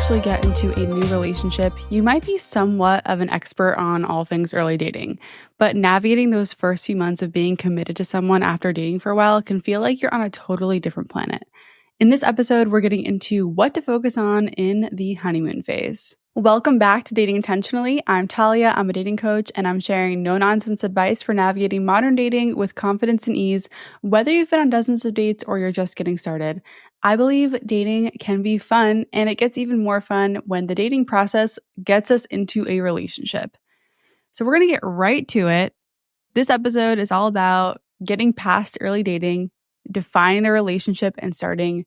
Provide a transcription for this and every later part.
actually get into a new relationship, you might be somewhat of an expert on all things early dating. But navigating those first few months of being committed to someone after dating for a while can feel like you're on a totally different planet. In this episode, we're getting into what to focus on in the honeymoon phase. Welcome back to Dating Intentionally. I'm Talia, I'm a dating coach, and I'm sharing no-nonsense advice for navigating modern dating with confidence and ease, whether you've been on dozens of dates or you're just getting started. I believe dating can be fun, and it gets even more fun when the dating process gets us into a relationship. So we're going to get right to it. This episode is all about getting past early dating, defining the relationship, and starting,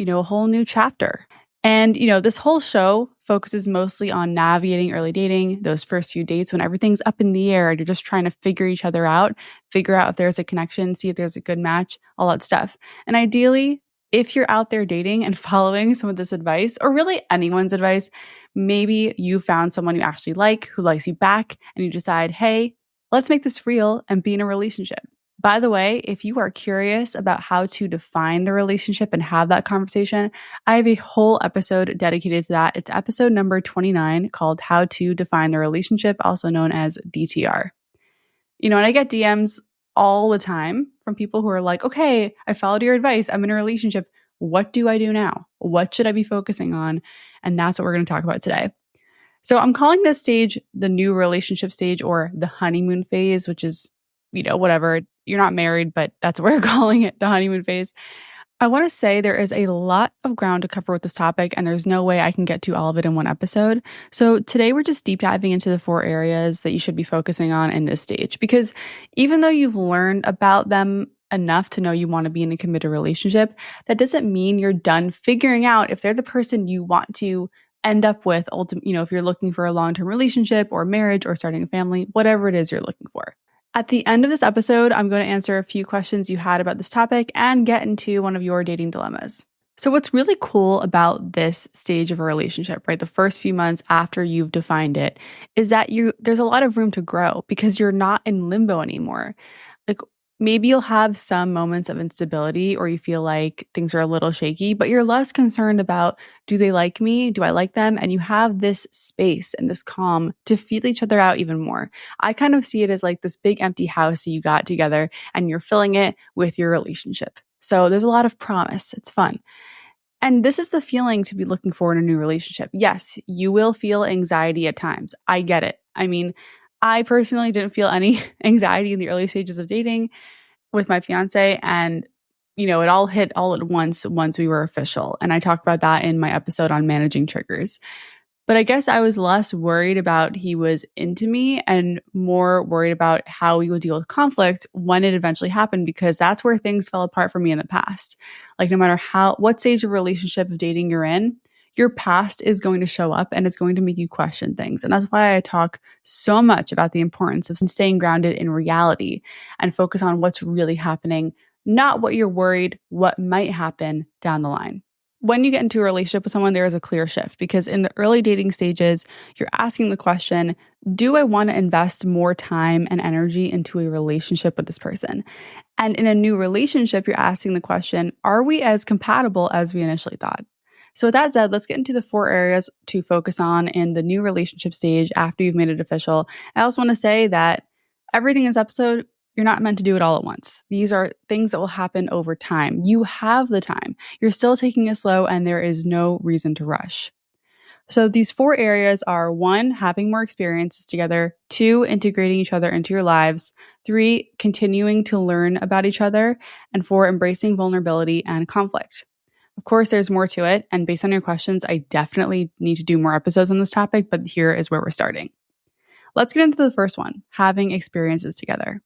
a whole new chapter. And, this whole show focuses mostly on navigating early dating, those first few dates when everything's up in the air and you're just trying to figure each other out, figure out if there's a connection, see if there's a good match, all that stuff. And ideally, if you're out there dating and following some of this advice, or really anyone's advice, maybe you found someone you actually like, who likes you back, and you decide, hey, let's make this real and be in a relationship. By the way, if you are curious about how to define the relationship and have that conversation, I have a whole episode dedicated to that. It's episode number 29 called How to Define the Relationship, also known as DTR. And I get DMs all the time from people who are like, okay, I followed your advice. I'm in a relationship. What do I do now? What should I be focusing on? And that's what we're going to talk about today. So I'm calling this stage the new relationship stage, or the honeymoon phase, which is, whatever. You're not married, but that's what we're calling it, the honeymoon phase. I want to say there is a lot of ground to cover with this topic, and there's no way I can get to all of it in one episode. So today we're just deep diving into the 4 areas that you should be focusing on in this stage, because even though you've learned about them enough to know you want to be in a committed relationship, that doesn't mean you're done figuring out if they're the person you want to end up with, if you're looking for a long-term relationship or marriage or starting a family, whatever it is you're looking for. At the end of this episode, I'm going to answer a few questions you had about this topic and get into one of your dating dilemmas. So what's really cool about this stage of a relationship, right, the first few months after you've defined it, is that there's a lot of room to grow because you're not in limbo anymore. Like, maybe you'll have some moments of instability or you feel like things are a little shaky, but you're less concerned about, do they like me? Do I like them? And you have this space and this calm to feel each other out even more. I kind of see it as like this big empty house that you got together and you're filling it with your relationship. So there's a lot of promise. It's fun. And this is the feeling to be looking for in a new relationship. Yes, you will feel anxiety at times. I get it. I mean, I personally didn't feel any anxiety in the early stages of dating with my fiance, and it all hit all at once we were official. And I talked about that in my episode on managing triggers. But I guess I was less worried about he was into me and more worried about how we would deal with conflict when it eventually happened, because that's where things fell apart for me in the past. Like, no matter what stage of relationship of dating you're in, your past is going to show up and it's going to make you question things. And that's why I talk so much about the importance of staying grounded in reality and focus on what's really happening, not what you're worried what might happen down the line. When you get into a relationship with someone, there is a clear shift, because in the early dating stages, you're asking the question, do I want to invest more time and energy into a relationship with this person? And in a new relationship, you're asking the question, are we as compatible as we initially thought? So with that said, let's get into the 4 areas to focus on in the new relationship stage after you've made it official. I also want to say that everything in this episode, you're not meant to do it all at once. These are things that will happen over time. You have the time. You're still taking it slow, and there is no reason to rush. So these 4 areas are: 1, having more experiences together; 2, integrating each other into your lives; 3, continuing to learn about each other; and 4, embracing vulnerability and conflict. Of course, there's more to it, and based on your questions, I definitely need to do more episodes on this topic, but here is where we're starting. Let's get into the first one, having experiences together.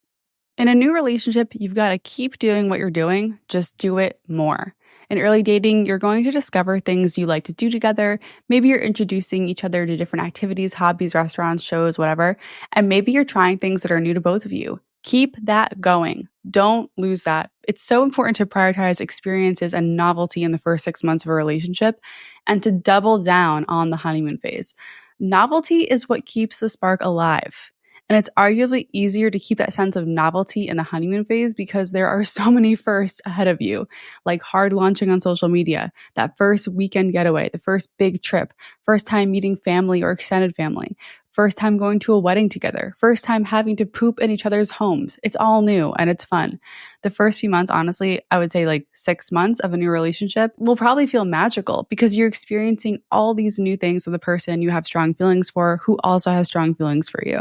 In a new relationship, you've got to keep doing what you're doing, just do it more. In early dating, you're going to discover things you like to do together. Maybe you're introducing each other to different activities, hobbies, restaurants, shows, whatever. And maybe you're trying things that are new to both of you. Keep that going. Don't lose that. It's so important to prioritize experiences and novelty in the first 6 months of a relationship and to double down on the honeymoon phase. Novelty is what keeps the spark alive. And it's arguably easier to keep that sense of novelty in the honeymoon phase because there are so many firsts ahead of you, like hard launching on social media, that first weekend getaway, the first big trip, first time meeting family or extended family, first time going to a wedding together, first time having to poop in each other's homes. It's all new and it's fun. The first few months, honestly, I would say like 6 months of a new relationship will probably feel magical because you're experiencing all these new things with a person you have strong feelings for who also has strong feelings for you.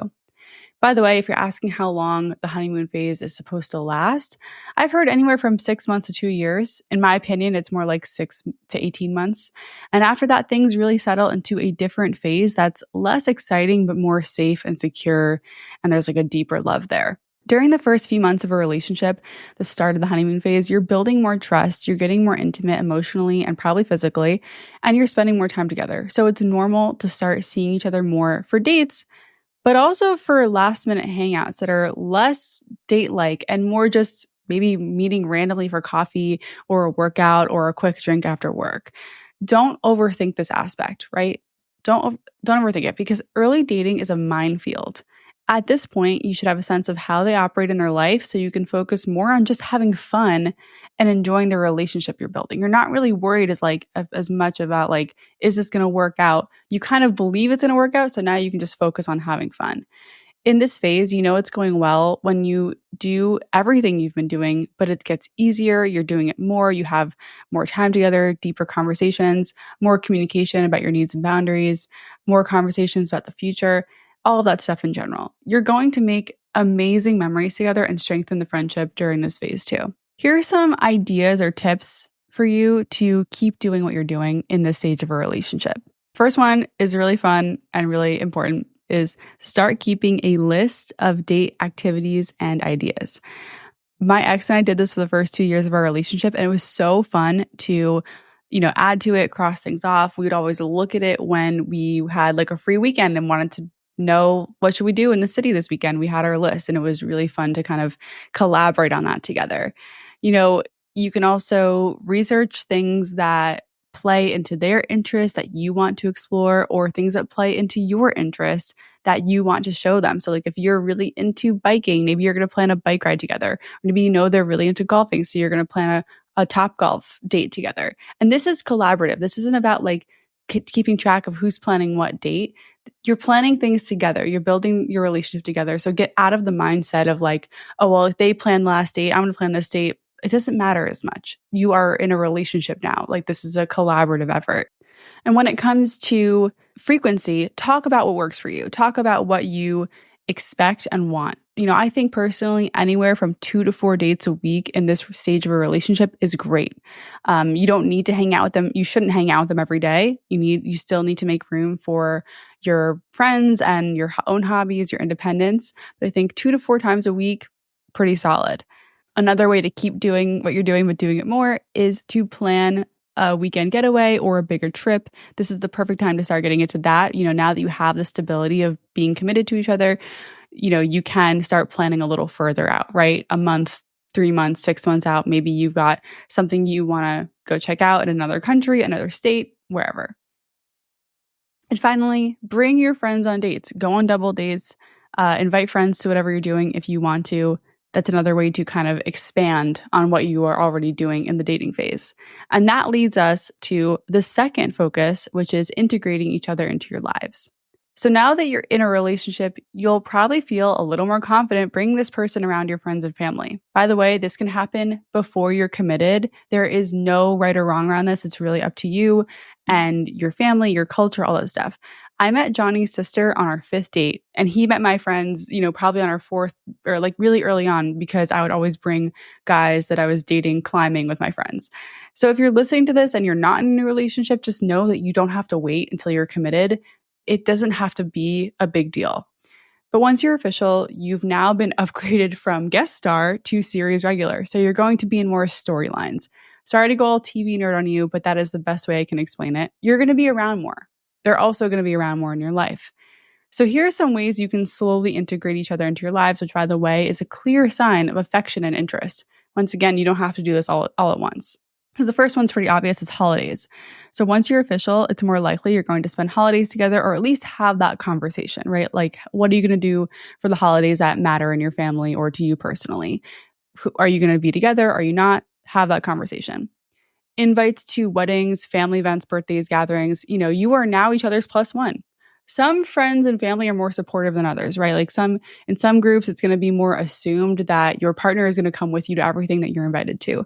By the way, if you're asking how long the honeymoon phase is supposed to last, I've heard anywhere from 6 months to 2 years. In my opinion, it's more like 6 to 18 months. And after that, things really settle into a different phase that's less exciting, but more safe and secure. And there's like a deeper love there. During the first few months of a relationship, the start of the honeymoon phase, you're building more trust, you're getting more intimate emotionally and probably physically, and you're spending more time together. So it's normal to start seeing each other more for dates, but also for last minute hangouts that are less date like and more just maybe meeting randomly for coffee or a workout or a quick drink after work. Don't overthink this aspect, right? Don't overthink it because early dating is a minefield. At this point, you should have a sense of how they operate in their life so you can focus more on just having fun and enjoying the relationship you're building. You're not really worried as much about like, is this going to work out? You kind of believe it's going to work out, so now you can just focus on having fun. In this phase, you know it's going well when you do everything you've been doing, but it gets easier, you're doing it more, you have more time together, deeper conversations, more communication about your needs and boundaries, more conversations about the future, all of that stuff in general. You're going to make amazing memories together and strengthen the friendship during this phase too. Here are some ideas or tips for you to keep doing what you're doing in this stage of a relationship. First one is really fun and really important is start keeping a list of date activities and ideas. My ex and I did this for the first 2 years of our relationship, and it was so fun to, add to it, cross things off. We would always look at it when we had like a free weekend and wanted to know what should we do in the city this weekend. We had our list, and it was really fun to kind of collaborate on that together. You can also research things that play into their interests that you want to explore or things that play into your interests that you want to show them. So like if you're really into biking, maybe you're going to plan a bike ride together. Maybe they're really into golfing, so you're going to plan a top golf date together. And this is collaborative. This isn't about like keeping track of who's planning what date. You're planning things together. You're building your relationship together. So get out of the mindset of like, oh, well, if they planned last date, I'm going to plan this date. It doesn't matter as much. You are in a relationship now. Like this is a collaborative effort. And when it comes to frequency, talk about what works for you. Talk about what you expect and want. I think personally, anywhere from 2 to 4 dates a week in this stage of a relationship is great. You don't need to hang out with them. You shouldn't hang out with them every day. You still need to make room for your friends and your own hobbies, your independence. But I think 2 to 4 times a week, pretty solid. Another way to keep doing what you're doing, but doing it more, is to plan a weekend getaway or a bigger trip. This is the perfect time to start getting into that. Now that you have the stability of being committed to each other, you can start planning a little further out, right? A month, 3 months, 6 months out. Maybe you've got something you want to go check out in another country, another state, wherever. And finally, bring your friends on dates. Go on double dates. Invite friends to whatever you're doing if you want to. That's another way to kind of expand on what you are already doing in the dating phase. And that leads us to the second focus, which is integrating each other into your lives. So now that you're in a relationship, you'll probably feel a little more confident bringing this person around your friends and family. By the way, this can happen before you're committed. There is no right or wrong around this. It's really up to you and your family, your culture, all that stuff. I met Johnny's sister on our 5th date, and he met my friends, probably on our 4th or like really early on, because I would always bring guys that I was dating climbing with my friends. So if you're listening to this and you're not in a new relationship, just know that you don't have to wait until you're committed. It doesn't have to be a big deal. But once you're official, you've now been upgraded from guest star to series regular. So you're going to be in more storylines. Sorry to go all TV nerd on you, but that is the best way I can explain it. You're going to be around more. They're also going to be around more in your life. So here are some ways you can slowly integrate each other into your lives, which, by the way, is a clear sign of affection and interest. Once again, you don't have to do this all at once. So the first one's pretty obvious, it's holidays. So once you're official, it's more likely you're going to spend holidays together or at least have that conversation, right? Like, what are you going to do for the holidays that matter in your family or to you personally? Are you going to be together? Are you not? Have that conversation. Invites to weddings, family events, birthdays, gatherings, you are now each other's plus one. Some friends and family are more supportive than others, right? Like in some groups, it's going to be more assumed that your partner is going to come with you to everything that you're invited to.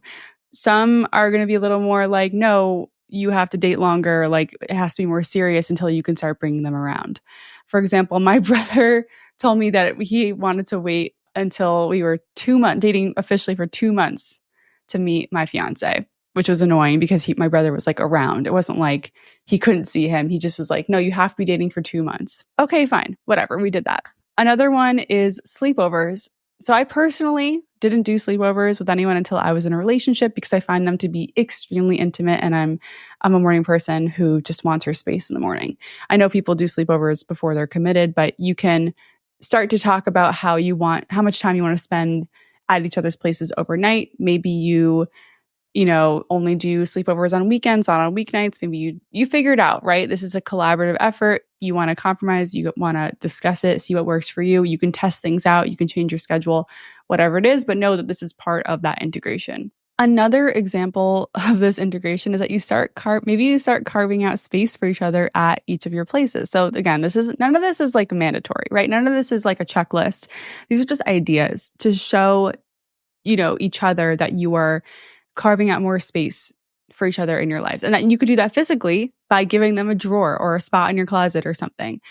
Some are going to be a little more like, no, you have to date longer. Like it has to be more serious until you can start bringing them around. For example, my brother told me that he wanted to wait until we were 2 months dating officially for 2 months to meet my fiance, which was annoying because my brother was like around. It wasn't like he couldn't see him. He just was like, no, you have to be dating for 2 months. Okay, fine. Whatever. We did that. Another one is sleepovers. So I personally didn't do sleepovers with anyone until I was in a relationship because I find them to be extremely intimate, and I'm a morning person who just wants her space in the morning. I know people do sleepovers before they're committed, but you can start to talk about how much time you want to spend at each other's places overnight. Maybe you only do sleepovers on weekends, not on weeknights. Maybe you figure it out, right? This is a collaborative effort. You want to compromise. You want to discuss it, see what works for you. You can test things out. You can change your schedule, whatever it is, but know that this is part of that integration. Another example of this integration is that you start carving out space for each other at each of your places. So again, none of this is like mandatory, right? None of this is like a checklist. These are just ideas to show, each other that you are carving out more space for each other in your lives. And that you could do that physically by giving them a drawer or a spot in your closet or something.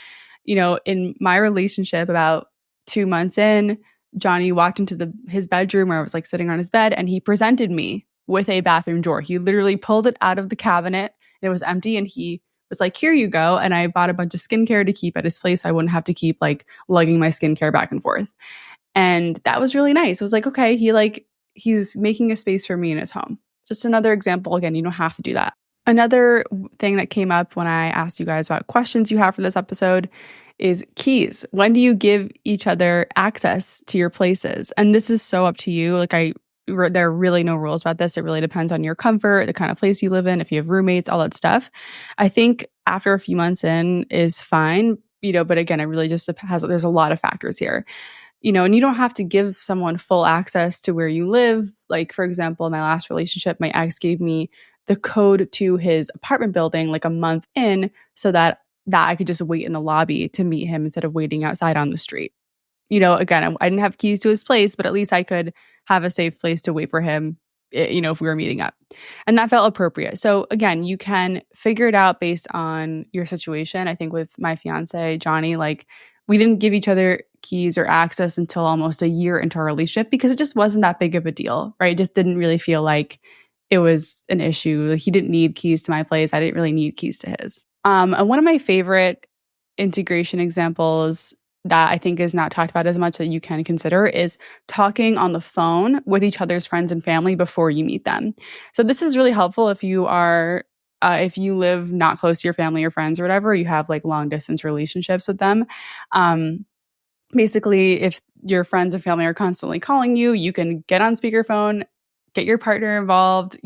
In my relationship, about 2 months in, Johnny walked into his bedroom where I was like sitting on his bed, and he presented me with a bathroom drawer. He literally pulled it out of the cabinet and it was empty, and he was like, here you go. And I bought a bunch of skincare to keep at his place. I wouldn't have to keep like lugging my skincare back and forth. And that was really nice. It was like, okay, he's making a space for me in his home. Just another example. Again, you don't have to do that. Another thing that came up when I asked you guys about questions you have for this episode is keys. When do you give each other access to your places? And this is so up to you. There are really no rules about this. It really depends on your comfort, the kind of place you live in, if you have roommates, all that stuff. I think after a few months in is fine, but again, it really just depends. There's a lot of factors here. And you don't have to give someone full access to where you live. Like, for example, in my last relationship, my ex gave me the code to his apartment building like a month in so that I could just wait in the lobby to meet him instead of waiting outside on the street. Again, I didn't have keys to his place, but at least I could have a safe place to wait for him, if we were meeting up. And that felt appropriate. So again, you can figure it out based on your situation. I think with my fiance, Johnny, we didn't give each other keys or access until almost a year into our relationship because it just wasn't that big of a deal, right? It just didn't really feel like it was an issue. He didn't need keys to my place. I didn't really need keys to his. And one of my favorite integration examples that I think is not talked about as much that you can consider is talking on the phone with each other's friends and family before you meet them. So this is really helpful if you live not close to your family or friends or whatever, you have like long distance relationships with them. Basically, if your friends and family are constantly calling you, you can get on speakerphone, get your partner involved,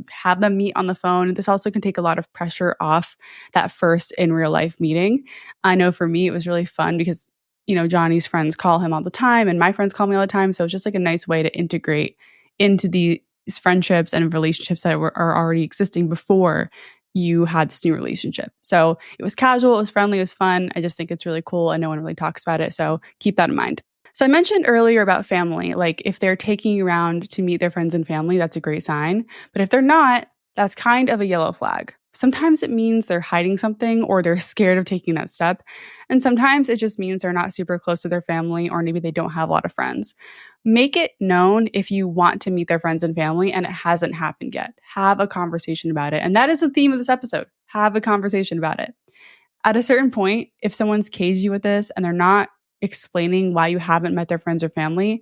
have them meet on the phone. This also can take a lot of pressure off that first in real life meeting. I know for me, it was really fun because, Johnny's friends call him all the time and my friends call me all the time. So it's just like a nice way to integrate into these friendships and relationships that are already existing before you had this new relationship. So it was casual, it was friendly, it was fun. I just think it's really cool and no one really talks about it. So keep that in mind. So I mentioned earlier about family, like if they're taking you around to meet their friends and family, that's a great sign. But if they're not, that's kind of a yellow flag. Sometimes it means they're hiding something or they're scared of taking that step. And sometimes it just means they're not super close to their family or maybe they don't have a lot of friends. Make it known if you want to meet their friends and family and it hasn't happened yet. Have a conversation about it. And that is the theme of this episode. Have a conversation about it. At a certain point, if someone's caged you with this and they're not explaining why you haven't met their friends or family,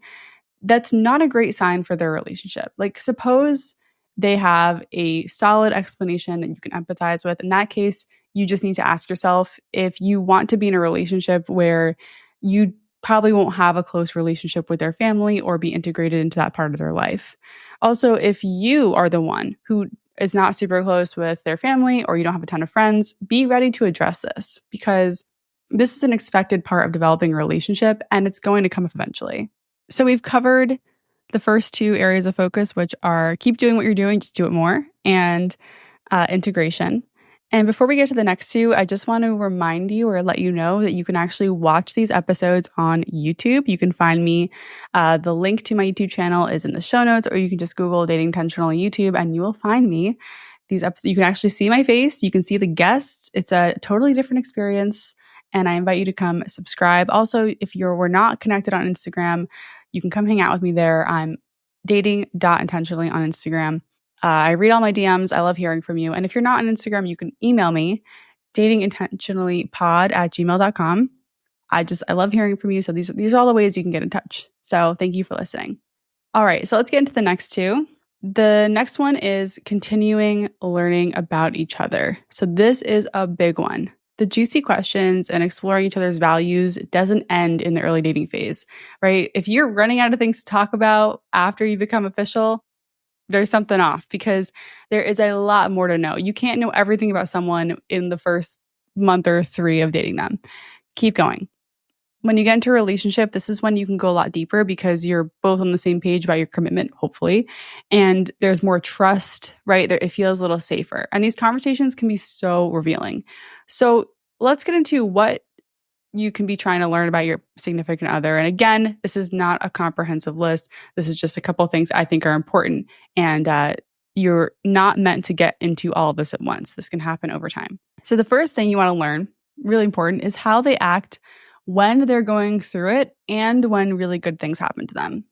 that's not a great sign for their relationship. Like, suppose they have a solid explanation that you can empathize with. In that case, you just need to ask yourself if you want to be in a relationship where you probably won't have a close relationship with their family or be integrated into that part of their life. Also, if you are the one who is not super close with their family or you don't have a ton of friends, be ready to address this because this is an expected part of developing a relationship and it's going to come up eventually. So we've covered the first two areas of focus, which are keep doing what you're doing, just do it more, and integration. And before we get to the next two, I just want to remind you or let you know that you can actually watch these episodes on YouTube. You can find me. The link to my YouTube channel is in the show notes, or you can just Google Dating Intentional on YouTube and you will find me. These episodes, you can actually see my face. You can see the guests. It's a totally different experience. And I invite you to come subscribe. Also, if we're not connected on Instagram, you can come hang out with me there. I'm dating.intentionally on Instagram. I read all my DMs. I love hearing from you. And if you're not on Instagram, you can email me, datingintentionallypod@gmail.com. I love hearing from you. So these are all the ways you can get in touch. So thank you for listening. All right. So let's get into the next two. The next one is continuing learning about each other. So this is a big one. The juicy questions and exploring each other's values doesn't end in the early dating phase, right? If you're running out of things to talk about after you become official, there's something off because there is a lot more to know. You can't know everything about someone in the first month or 3 of dating them. Keep going. When you get into a relationship, this is when you can go a lot deeper because you're both on the same page about your commitment, hopefully. And there's more trust, right? It feels a little safer. And these conversations can be so revealing. So let's get into what you can be trying to learn about your significant other. And again, this is not a comprehensive list. This is just a couple of things I think are important. And you're not meant to get into all of this at once. This can happen over time. So the first thing you want to learn, really important, is how they act when they're going through it and when really good things happen to them.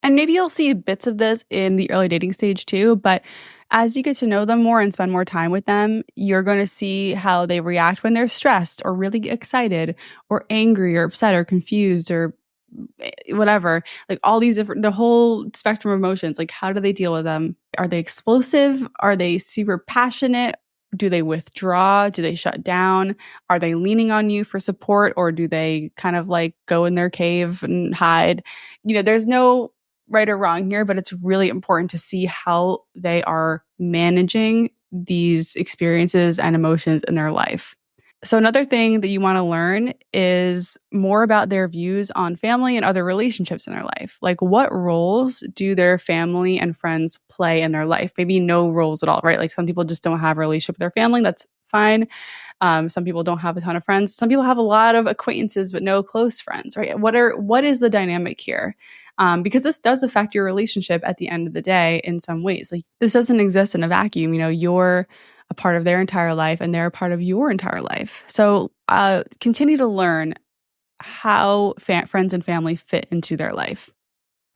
And maybe you'll see bits of this in the early dating stage too, but as you get to know them more and spend more time with them, you're going to see how they react when they're stressed or really excited or angry or upset or confused or whatever. Like all these different, the whole spectrum of emotions, like how do they deal with them? Are they explosive? Are they super passionate? Do they withdraw? Do they shut down? Are they leaning on you for support or do they kind of like go in their cave and hide? There's no right or wrong here, but it's really important to see how they are managing these experiences and emotions in their life. So another thing that you want to learn is more about their views on family and other relationships in their life. Like what roles do their family and friends play in their life? Maybe no roles at all, right? Like some people just don't have a relationship with their family. That's fine. Some people don't have a ton of friends. Some people have a lot of acquaintances, but no close friends, right? What is the dynamic here? Because this does affect your relationship at the end of the day in some ways. Like this doesn't exist in a vacuum. You're a part of their entire life and they're a part of your entire life. So continue to learn how friends and family fit into their life.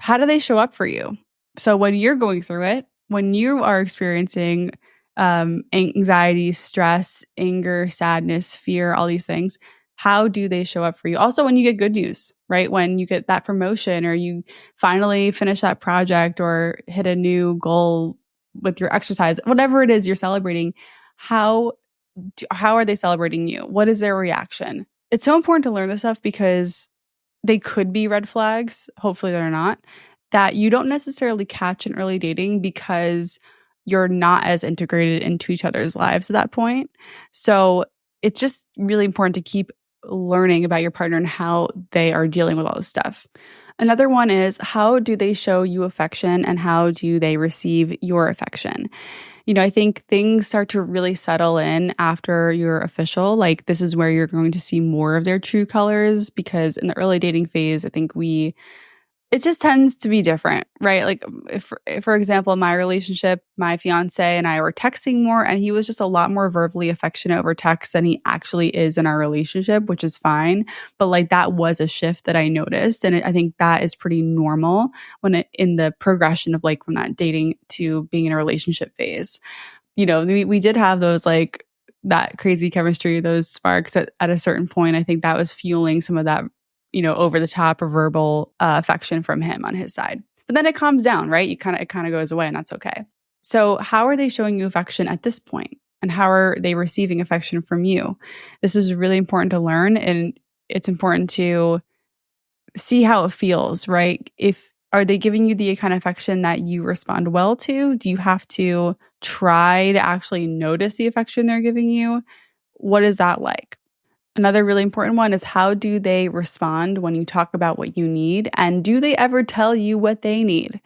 How do they show up for you? So when you're going through it, when you are experiencing anxiety, stress, anger, sadness, fear, all these things, how do they show up for you? Also, when you get good news, right? When you get that promotion or you finally finish that project or hit a new goal with your exercise, whatever it is you're celebrating, how are they celebrating you? What is their reaction? It's so important to learn this stuff because they could be red flags. Hopefully they're not. That you don't necessarily catch in early dating because you're not as integrated into each other's lives at that point. So it's just really important to keep learning about your partner and how they are dealing with all this stuff. Another one is how do they show you affection and how do they receive your affection? I think things start to really settle in after you're official. Like this is where you're going to see more of their true colors because in the early dating phase, I think it just tends to be different, right? Like if, for example, in my relationship, my fiance and I were texting more and he was just a lot more verbally affectionate over text than he actually is in our relationship, which is fine. But like that was a shift that I noticed. And I think that is pretty normal in the progression of like from that dating to being in a relationship phase. We did have those like that crazy chemistry, those sparks at a certain point. I think that was fueling some of that over the top or verbal affection from him on his side. But then it calms down, right? It kind of goes away and that's okay. So how are they showing you affection at this point? And how are they receiving affection from you? This is really important to learn and it's important to see how it feels, right? If Are they giving you the kind of affection that you respond well to? Do you have to try to actually notice the affection they're giving you? What is that like? Another really important one is, how do they respond when you talk about what you need? And do they ever tell you what they need?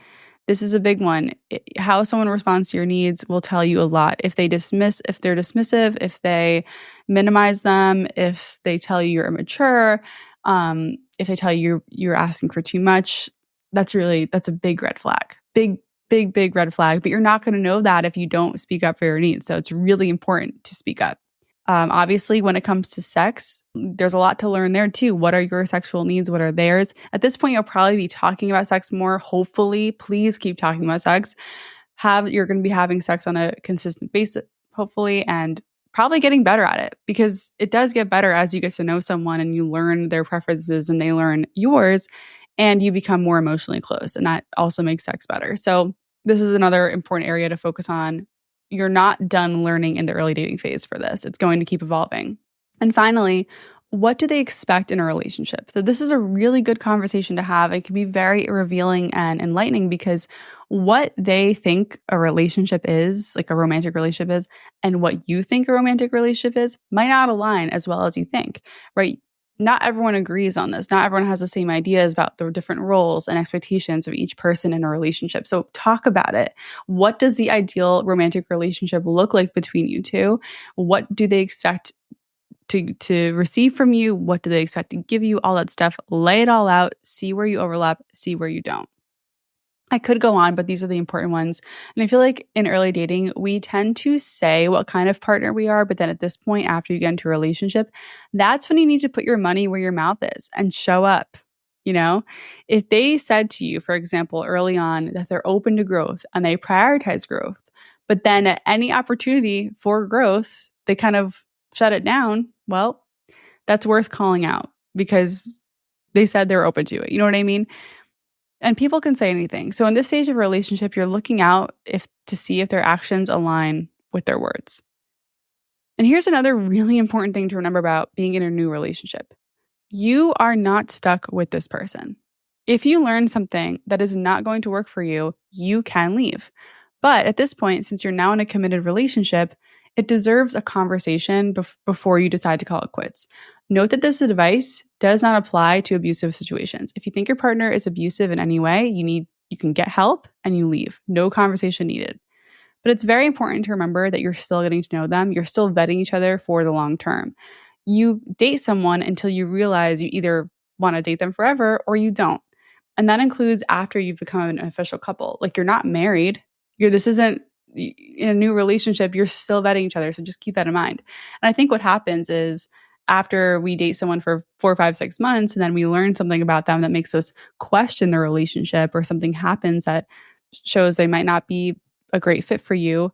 This is a big one. How someone responds to your needs will tell you a lot. If they're dismissive, if they minimize them, if they tell you you're immature, if they tell you you're asking for too much, that's a big red flag. Big red flag. But you're not going to know that if you don't speak up for your needs. So it's really important to speak up. Obviously, when it comes to sex, there's a lot to learn there too. What are your sexual needs? What are theirs? At this point, you'll probably be talking about sex more. Hopefully, please keep talking about sex. You're going to be having sex on a consistent basis, hopefully, and probably getting better at it, because it does get better as you get to know someone and you learn their preferences and they learn yours, and you become more emotionally close. And that also makes sex better. So this is another important area to focus on. You're not done learning in the early dating phase for this. It's going to keep evolving. And finally, what do they expect in a relationship? So this is a really good conversation to have. It can be very revealing and enlightening, because what they think a relationship is, like a romantic relationship is, and what you think a romantic relationship is might not align as well as you think, right? Not everyone agrees on this. Not everyone has the same ideas about the different roles and expectations of each person in a relationship. So talk about it. What does the ideal romantic relationship look like between you two? What do they expect to receive from you? What do they expect to give you? All that stuff. Lay it all out. See where you overlap. See where you don't. I could go on, but these are the important ones. And I feel like in early dating, we tend to say what kind of partner we are. But then at this point, after you get into a relationship, that's when you need to put your money where your mouth is and show up. You know, if they said to you, for example, early on that they're open to growth and they prioritize growth, but then at any opportunity for growth, they kind of shut it down. Well, that's worth calling out, because they said they're open to it. You know what I mean? And people can say anything. So in this stage of a relationship, you're looking out to see if their actions align with their words. And here's another really important thing to remember about being in a new relationship. You are not stuck with this person. If you learn something that is not going to work for you, you can leave. But at this point, since you're now in a committed relationship, it deserves a conversation before you decide to call it quits. Note that this advice does not apply to abusive situations. If you think your partner is abusive in any way, you can get help and you leave. No conversation needed. But it's very important to remember that you're still getting to know them. You're still vetting each other for the long term. You date someone until you realize you either want to date them forever or you don't. And that includes after you've become an official couple. Like, you're not married. This isn't in a new relationship. You're still vetting each other. So just keep that in mind. And I think what happens is, after we date someone for 4, 5, 6 months, and then we learn something about them that makes us question the relationship, or something happens that shows they might not be a great fit for you,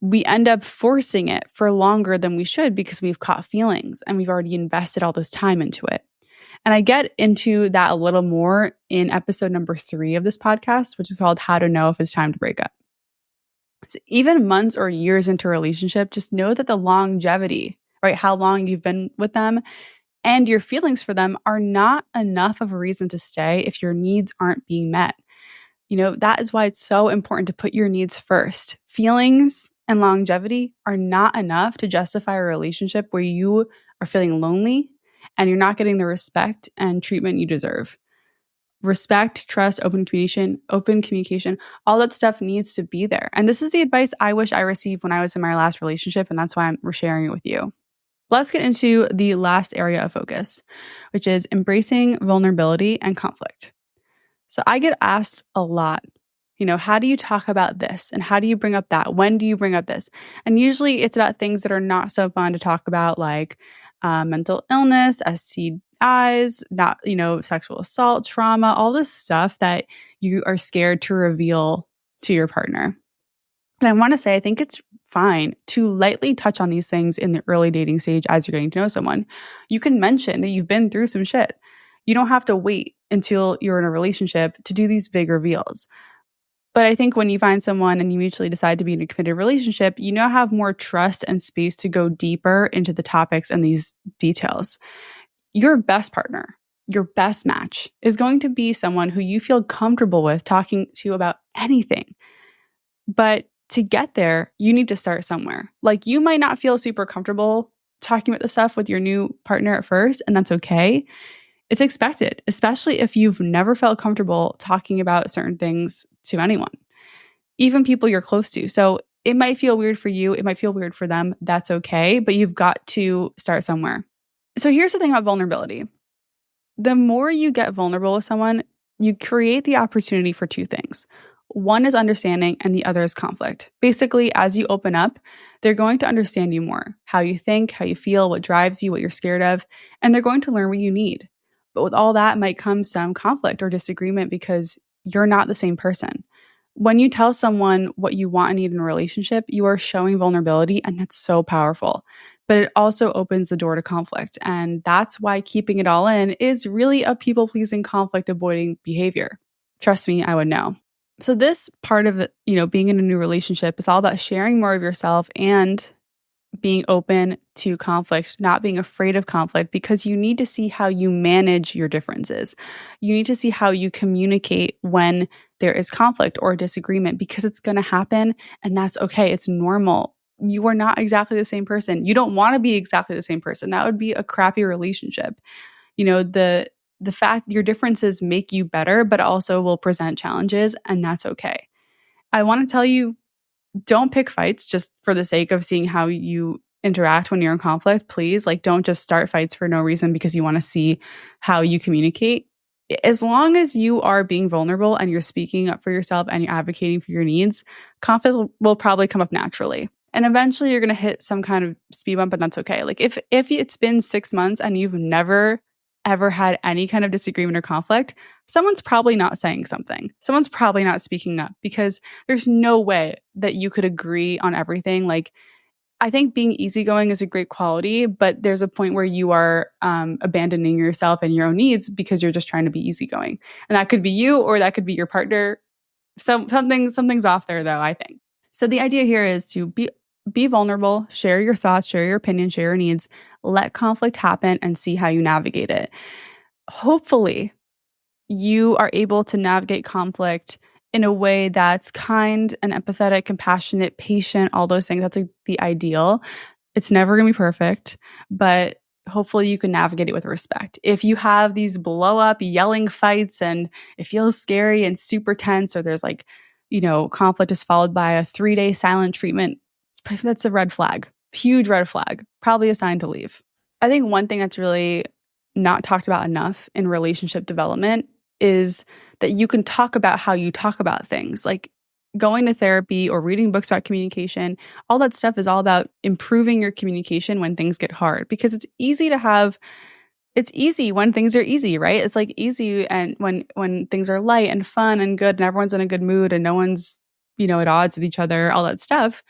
we end up forcing it for longer than we should, because we've caught feelings and we've already invested all this time into it. And I get into that a little more in episode number 3 of this podcast, which is called How to Know If It's Time to Break Up. So even months or years into a relationship, just know that the longevity, right, how long you've been with them and your feelings for them, are not enough of a reason to stay if your needs aren't being met. You know, that is why it's so important to put your needs first. Feelings and longevity are not enough to justify a relationship where you are feeling lonely and you're not getting the respect and treatment you deserve. Respect, trust, open communication, all that stuff needs to be there. And this is the advice I wish I received when I was in my last relationship, and that's why we're sharing it with you. Let's get into the last area of focus, which is embracing vulnerability and conflict. So I get asked a lot, how do you talk about this? And how do you bring up that? When do you bring up this? And usually it's about things that are not so fun to talk about, like mental illness, STIs, sexual assault, trauma, all this stuff that you are scared to reveal to your partner. And I want to say, I think it's fine to lightly touch on these things in the early dating stage as you're getting to know someone. You can mention that you've been through some shit. You don't have to wait until you're in a relationship to do these big reveals. But I think when you find someone and you mutually decide to be in a committed relationship, you now have more trust and space to go deeper into the topics and these details. Your best partner, your best match is going to be someone who you feel comfortable with talking to about anything. But to get there, you need to start somewhere. Like, you might not feel super comfortable talking about the stuff with your new partner at first, and that's okay. It's expected, especially if you've never felt comfortable talking about certain things to anyone, even people you're close to. So it might feel weird for you. It might feel weird for them. That's okay. But you've got to start somewhere. So here's the thing about vulnerability. The more you get vulnerable with someone, you create the opportunity for two things. One is understanding, and the other is conflict. Basically, as you open up, they're going to understand you more, how you think, how you feel, what drives you, what you're scared of, and they're going to learn what you need. But with all that might come some conflict or disagreement because you're not the same person. When you tell someone what you want and need in a relationship, you are showing vulnerability, and that's so powerful. But it also opens the door to conflict. And that's why keeping it all in is really a people-pleasing, conflict-avoiding behavior. Trust me, I would know. So this part of it, being in a new relationship is all about sharing more of yourself and being open to conflict, not being afraid of conflict, because you need to see how you manage your differences. You need to see how you communicate when there is conflict or disagreement, because it's going to happen, and that's okay. It's normal. You are not exactly the same person. You don't want to be exactly the same person. That would be a crappy relationship. The fact your differences make you better, but also will present challenges, and that's okay. I want to tell you, don't pick fights just for the sake of seeing how you interact when you're in conflict. Please, don't just start fights for no reason because you want to see how you communicate. As long as you are being vulnerable and you're speaking up for yourself and you're advocating for your needs, conflict will probably come up naturally. And eventually you're going to hit some kind of speed bump, and that's okay. If it's been 6 months and you've never ever had any kind of disagreement or conflict, someone's probably not saying something. Someone's probably not speaking up, because there's no way that you could agree on everything. I think being easygoing is a great quality, but there's a point where you are abandoning yourself and your own needs because you're just trying to be easygoing. And that could be you, or that could be your partner. Something's off there, though, I think. So the idea here is to be vulnerable, share your thoughts, share your opinions, share your needs, let conflict happen, and see how you navigate it. Hopefully, you are able to navigate conflict in a way that's kind and empathetic, compassionate, patient, all those things. That's the ideal. It's never going to be perfect, but hopefully you can navigate it with respect. If you have these blow up, yelling fights and it feels scary and super tense, or there's conflict is followed by a 3-day silent treatment, that's a red flag, huge red flag, probably a sign to leave. I think one thing that's really not talked about enough in relationship development is that you can talk about how you talk about things, like going to therapy or reading books about communication. All that stuff is all about improving your communication when things get hard, because it's easy when things are easy, right? It's easy and when things are light and fun and good and everyone's in a good mood and no one's, at odds with each other, all that stuff.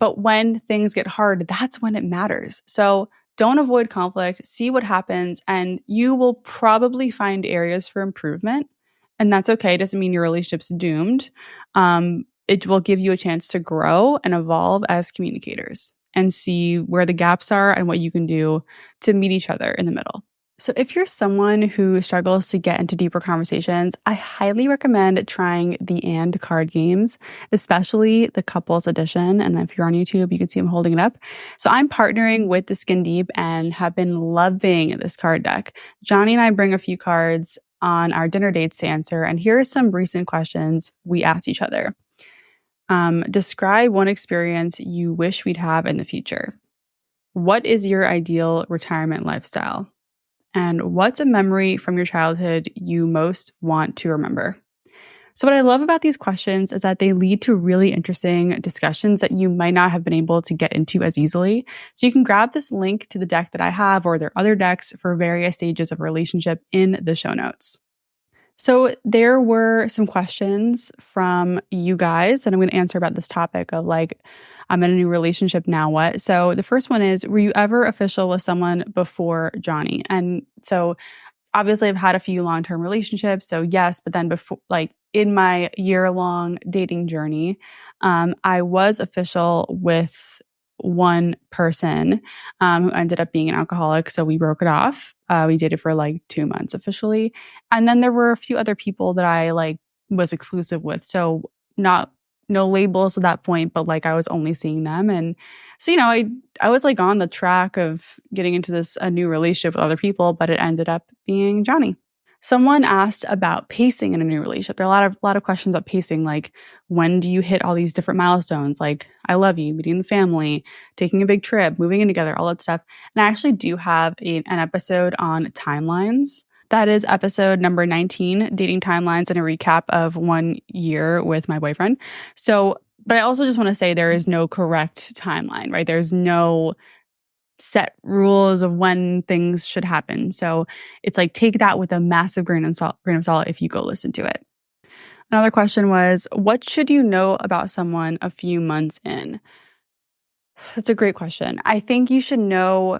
But when things get hard, that's when it matters. So don't avoid conflict, see what happens, and you will probably find areas for improvement. And that's okay. It doesn't mean your relationship's doomed. It will give you a chance to grow and evolve as communicators and see where the gaps are and what you can do to meet each other in the middle. So if you're someone who struggles to get into deeper conversations, I highly recommend trying the And card games, especially the couples edition. And if you're on YouTube, you can see I'm holding it up. So I'm partnering with the Skin Deep and have been loving this card deck. Johnny and I bring a few cards on our dinner dates to answer. And here are some recent questions we asked each other. Describe one experience you wish we'd have in the future. What is your ideal retirement lifestyle? And what's a memory from your childhood you most want to remember? So what I love about these questions is that they lead to really interesting discussions that you might not have been able to get into as easily. So you can grab this link to the deck that I have, or there are other decks for various stages of relationship, in the show notes. So there were some questions from you guys that I'm going to answer about this topic of I'm in a new relationship, now what? So the first one is, were you ever official with someone before Johnny? And so obviously I've had a few long-term relationships. So yes, but then before, in my year-long dating journey, I was official with one person who ended up being an alcoholic. So we broke it off. We dated for like 2 months officially. And then there were a few other people that I like was exclusive with. So not no labels at that point, but like I was only seeing them. And so, I was like on the track of getting into a new relationship with other people, but it ended up being Johnny. Someone asked about pacing in a new relationship. There are a lot of questions about pacing, like when do you hit all these different milestones, like I love you, meeting the family, taking a big trip, moving in together, all that stuff. And I actually do have an episode on timelines. That is episode number 19, dating timelines and a recap of 1 year with my boyfriend. So, but I also just want to say there is no correct timeline, right? There's no set rules of when things should happen. So it's like take that with a massive grain of salt if you go listen to it. Another question was, what should you know about someone a few months in? That's a great question. I think you should know,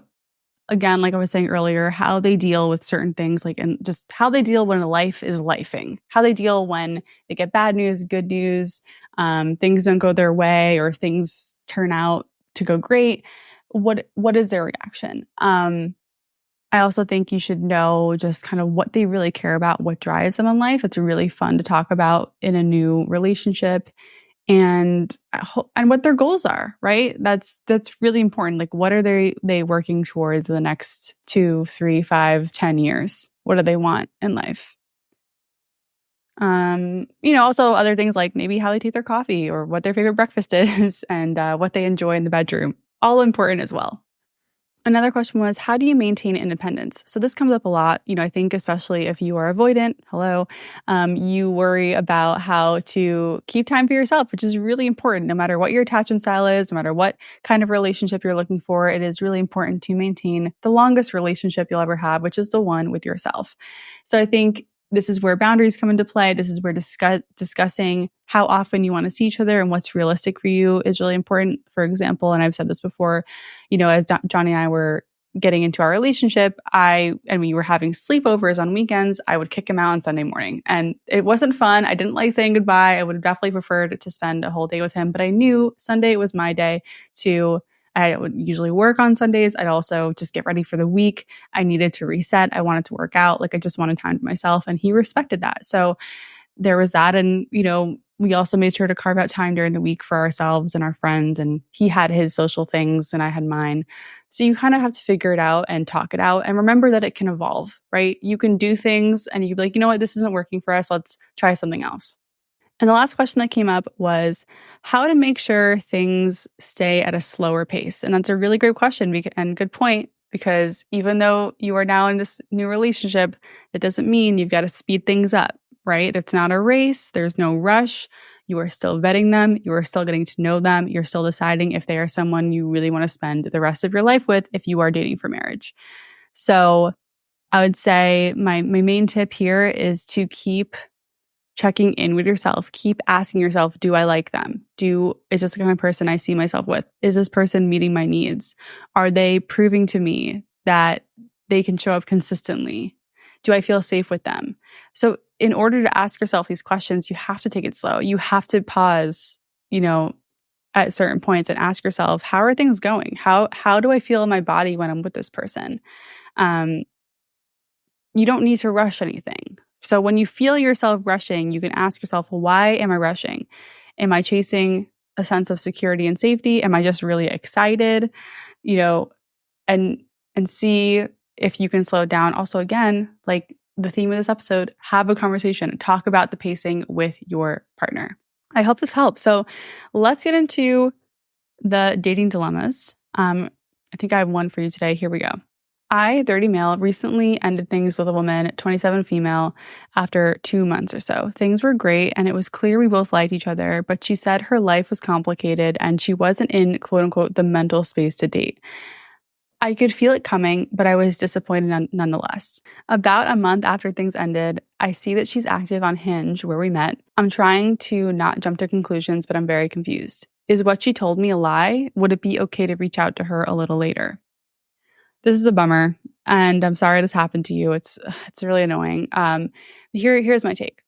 again, like I was saying earlier, how they deal with certain things, like, and just how they deal when life is lifing, how they deal when they get bad news, good news, things don't go their way, or things turn out to go great. What is their reaction? I also think you should know just kind of what they really care about, what drives them in life. It's really fun to talk about in a new relationship, and what their goals are, right? That's really important. Like, what are they working towards the next 2, 3, 5, 10 years? What do they want in life? Also other things like maybe how they take their coffee or what their favorite breakfast is and what they enjoy in the bedroom. All important as well. Another question was, how do you maintain independence? So this comes up a lot. I think especially if you are avoidant, you worry about how to keep time for yourself, which is really important. No matter what your attachment style is, no matter what kind of relationship you're looking for, it is really important to maintain the longest relationship you'll ever have, which is the one with yourself. So I think this is where boundaries come into play. This is where discussing how often you want to see each other and what's realistic for you is really important. For example, and I've said this before, as Johnny and I were getting into our relationship, and we were having sleepovers on weekends, I would kick him out on Sunday morning. And it wasn't fun. I didn't like saying goodbye. I would have definitely preferred to spend a whole day with him, but I knew Sunday was my day I would usually work on Sundays. I'd also just get ready for the week. I needed to reset. I wanted to work out. Like I just wanted time to myself, and he respected that. So there was that. And, we also made sure to carve out time during the week for ourselves and our friends. And he had his social things and I had mine. So you kind of have to figure it out and talk it out and remember that it can evolve, right? You can do things and you can be like, you know what, this isn't working for us. Let's try something else. And the last question that came up was how to make sure things stay at a slower pace. And that's a really great question and good point, because even though you are now in this new relationship, that doesn't mean you've got to speed things up, right? It's not a race. There's no rush. You are still vetting them. You are still getting to know them. You're still deciding if they are someone you really want to spend the rest of your life with if you are dating for marriage. So I would say my main tip here is to keep checking in with yourself. Keep asking yourself, do I like them? Is this the kind of person I see myself with? Is this person meeting my needs? Are they proving to me that they can show up consistently? Do I feel safe with them? So in order to ask yourself these questions, you have to take it slow. You have to pause, at certain points and ask yourself, how are things going? How do I feel in my body when I'm with this person? You don't need to rush anything. So when you feel yourself rushing, you can ask yourself, well, why am I rushing? Am I chasing a sense of security and safety? Am I just really excited? And see if you can slow down. Also, again, like the theme of this episode, have a conversation, talk about the pacing with your partner. I hope this helps. So let's get into the dating dilemmas. I think I have one for you today. Here we go. I, 30 male, recently ended things with a woman, 27 female, after 2 months or so. Things were great and it was clear we both liked each other, but she said her life was complicated and she wasn't in quote unquote the mental space to date. I could feel it coming, but I was disappointed nonetheless. About a month after things ended, I see that she's active on Hinge, where we met. I'm trying to not jump to conclusions, but I'm very confused. Is what she told me a lie? Would it be okay to reach out to her a little later? This is a bummer, and I'm sorry this happened to you. It's really annoying. Here's my take.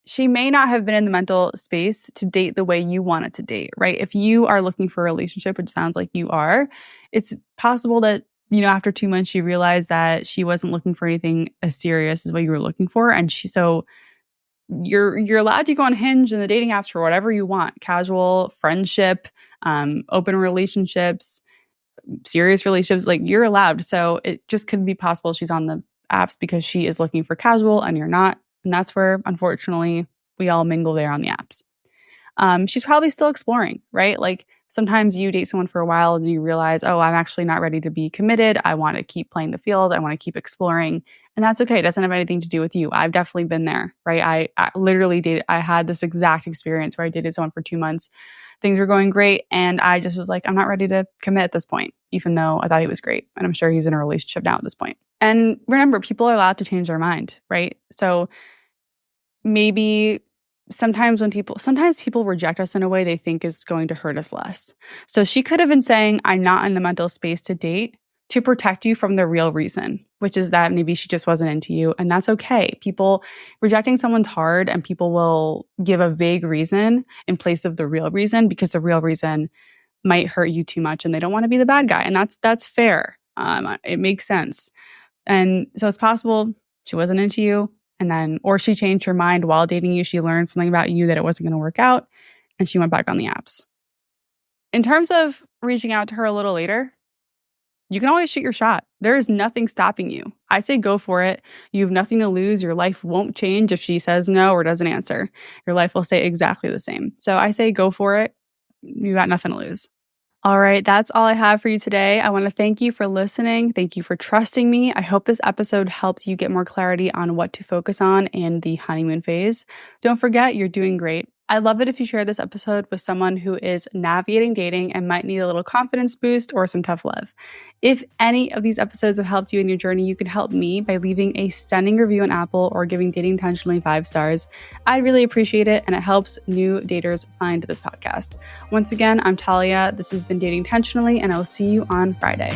she may not have been in the mental space to date the way you wanted to date, right? If you are looking for a relationship, which sounds like you are, it's possible that, after 2 months, she realized that she wasn't looking for anything as serious as what you were looking for. And so you're allowed to go on Hinge and the dating apps for whatever you want, casual, friendship, open relationships, serious relationships, like you're allowed. So it just could be possible she's on the apps because she is looking for casual and you're not. And that's where, unfortunately, we all mingle there on the apps. She's probably still exploring, right? Like sometimes you date someone for a while and you realize, oh, I'm actually not ready to be committed. I want to keep playing the field. I want to keep exploring. And that's okay. It doesn't have anything to do with you. I've definitely been there, right? I literally dated, I had this exact experience where I dated someone for 2 months. Things were going great. And I just was like, I'm not ready to commit at this point, even though I thought he was great. And I'm sure he's in a relationship now at this point. And remember, people are allowed to change their mind, right? So maybe sometimes people reject us in a way they think is going to hurt us less. So she could have been saying, I'm not in the mental space to date, to protect you from the real reason, which is that maybe she just wasn't into you. And that's okay. People rejecting someone's hard, and people will give a vague reason in place of the real reason because the real reason might hurt you too much and they don't want to be the bad guy. And that's fair. It makes sense. And so it's possible she wasn't into you. And then, or she changed her mind while dating you. She learned something about you that it wasn't going to work out, and she went back on the apps. In terms of reaching out to her a little later, you can always shoot your shot. There is nothing stopping you. I say go for it. You have nothing to lose. Your life won't change if she says no or doesn't answer. Your life will stay exactly the same. So I say go for it. You got nothing to lose. All right, that's all I have for you today. I want to thank you for listening. Thank you for trusting me. I hope this episode helped you get more clarity on what to focus on in the honeymoon phase. Don't forget, you're doing great. I love it if you share this episode with someone who is navigating dating and might need a little confidence boost or some tough love. If any of these episodes have helped you in your journey, you can help me by leaving a stunning review on Apple or giving Dating Intentionally 5 stars. I'd really appreciate it, and it helps new daters find this podcast. Once again, I'm Talia. This has been Dating Intentionally, and I will see you on Friday.